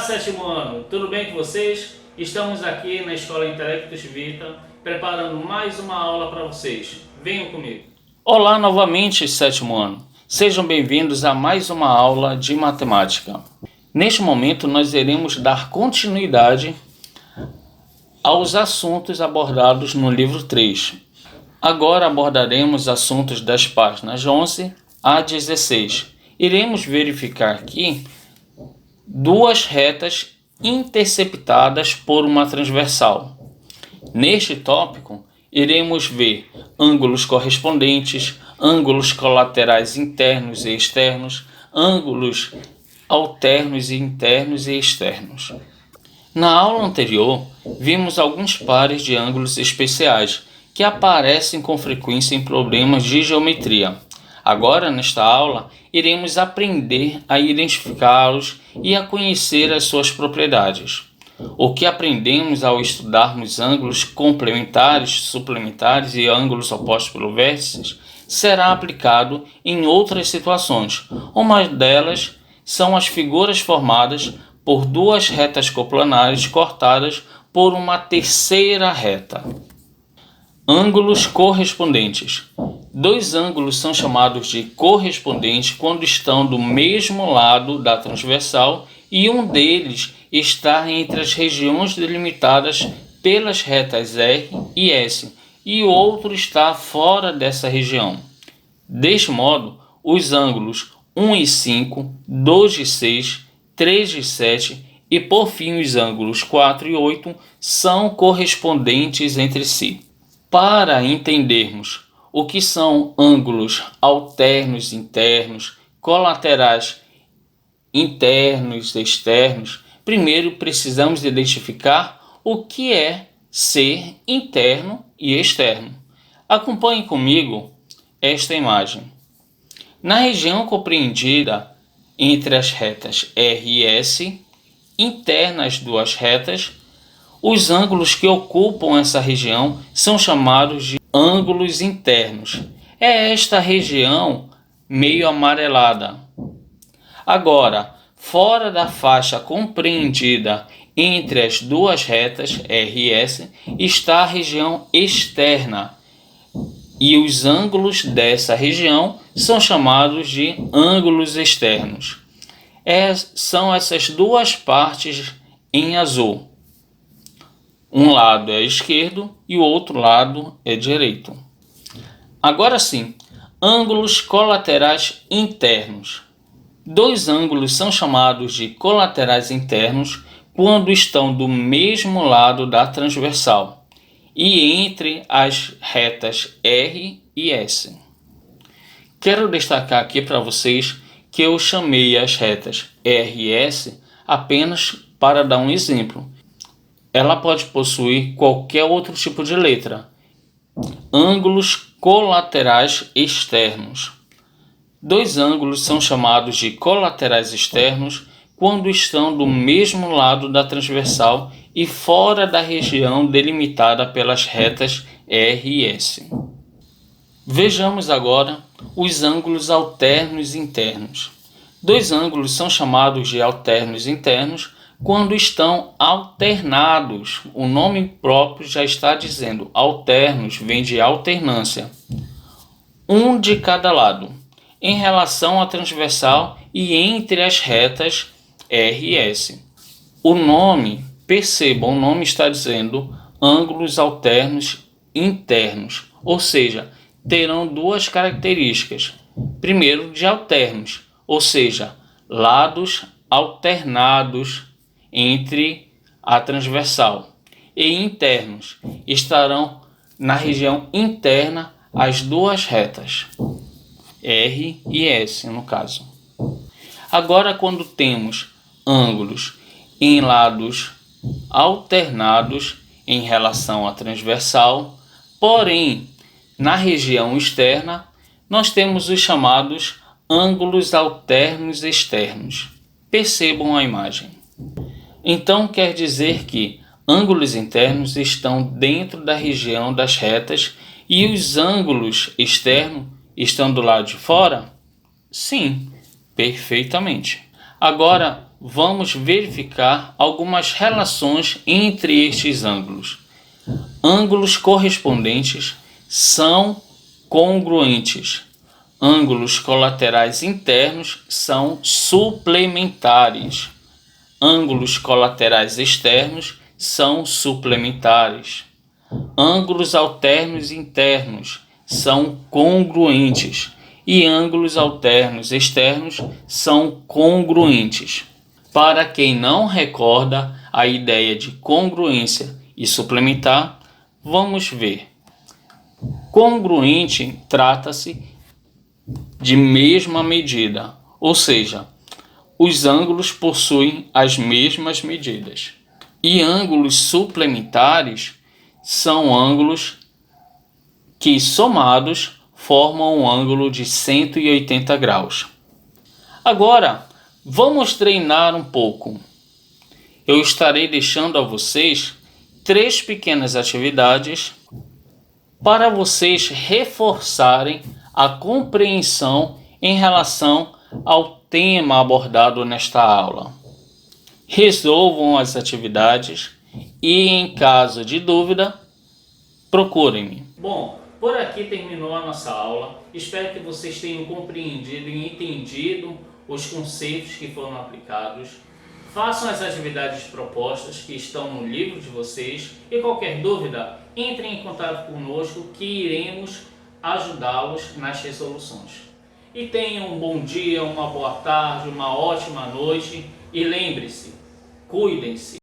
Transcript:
sétimo ano, tudo bem com vocês? Estamos aqui na Escola Intelectus Vita, preparando mais uma aula para vocês. Venham comigo. Olá novamente, sétimo ano. Sejam bem-vindos a mais uma aula de matemática. Neste momento, nós iremos dar continuidade aos assuntos abordados no livro 3. Agora abordaremos assuntos das páginas 11 a 16. Iremos verificar aqui duas retas interceptadas por uma transversal. Neste tópico, iremos ver ângulos correspondentes, ângulos colaterais internos e externos, ângulos alternos internos e externos. Na aula anterior, vimos alguns pares de ângulos especiais que aparecem com frequência em problemas de geometria. Agora, nesta aula, iremos aprender a identificá-los e a conhecer as suas propriedades. O que aprendemos ao estudarmos ângulos complementares, suplementares e ângulos opostos pelo vértices será aplicado em outras situações. Uma delas são as figuras formadas por duas retas coplanares cortadas por uma terceira reta. Ângulos correspondentes. Dois ângulos são chamados de correspondentes quando estão do mesmo lado da transversal e um deles está entre as regiões delimitadas pelas retas R e S e o outro está fora dessa região. Deste modo, os ângulos 1 e 5, 2 e 6, 3 e 7 e por fim os ângulos 4 e 8 são correspondentes entre si. Para entendermos o que são ângulos alternos internos, colaterais internos e externos, primeiro precisamos identificar o que é ser interno e externo. Acompanhe comigo esta imagem. Na região compreendida entre as retas R e S, interna às duas retas, os ângulos que ocupam essa região são chamados de ângulos internos. É esta região meio amarelada. Agora, fora da faixa compreendida entre as duas retas R e S está a região externa. E os ângulos dessa região são chamados de ângulos externos. São essas duas partes em azul. Um lado é esquerdo e o outro lado é direito. Agora sim, ângulos colaterais internos. Dois ângulos são chamados de colaterais internos quando estão do mesmo lado da transversal e entre as retas R e S. Quero destacar aqui para vocês que eu chamei as retas R e S apenas para dar um exemplo. Ela pode possuir qualquer outro tipo de letra. Ângulos colaterais externos. Dois ângulos são chamados de colaterais externos quando estão do mesmo lado da transversal e fora da região delimitada pelas retas R e S. Vejamos agora os ângulos alternos internos. Dois ângulos são chamados de alternos internos quando estão alternados. O nome próprio já está dizendo. Alternos vem de alternância. Um de cada lado, em relação à transversal e entre as retas R e S. Percebam, o nome está dizendo ângulos alternos internos, ou seja, terão duas características. Primeiro, de alternos, ou seja, lados alternados entre a transversal, e internos, estarão na região interna as duas retas, R e S no caso. Agora, quando temos ângulos em lados alternados em relação à transversal, porém na região externa, nós temos os chamados ângulos alternos externos. Percebam a imagem. Então quer dizer que ângulos internos estão dentro da região das retas e os ângulos externos estão do lado de fora? Sim, perfeitamente. Agora vamos verificar algumas relações entre estes ângulos. Ângulos correspondentes são congruentes. Ângulos colaterais internos são suplementares. Ângulos colaterais externos são suplementares. Ângulos alternos internos são congruentes e ângulos alternos externos são congruentes. Para quem não recorda a ideia de congruência e suplementar, vamos ver. Congruente trata-se de mesma medida, ou seja, os ângulos possuem as mesmas medidas. E ângulos suplementares são ângulos que, somados, formam um ângulo de 180 graus. Agora, vamos treinar um pouco. Eu estarei deixando a vocês 3 pequenas atividades para vocês reforçarem a compreensão em relação ao tema abordado nesta aula. Resolvam as atividades e, em caso de dúvida, procurem-me. Bom, por aqui terminou a nossa aula. Espero que vocês tenham compreendido e entendido os conceitos que foram aplicados. Façam as atividades propostas que estão no livro de vocês e qualquer dúvida, entrem em contato conosco que iremos ajudá-los nas resoluções. E tenham um bom dia, uma boa tarde, uma ótima noite e lembre-se, cuidem-se.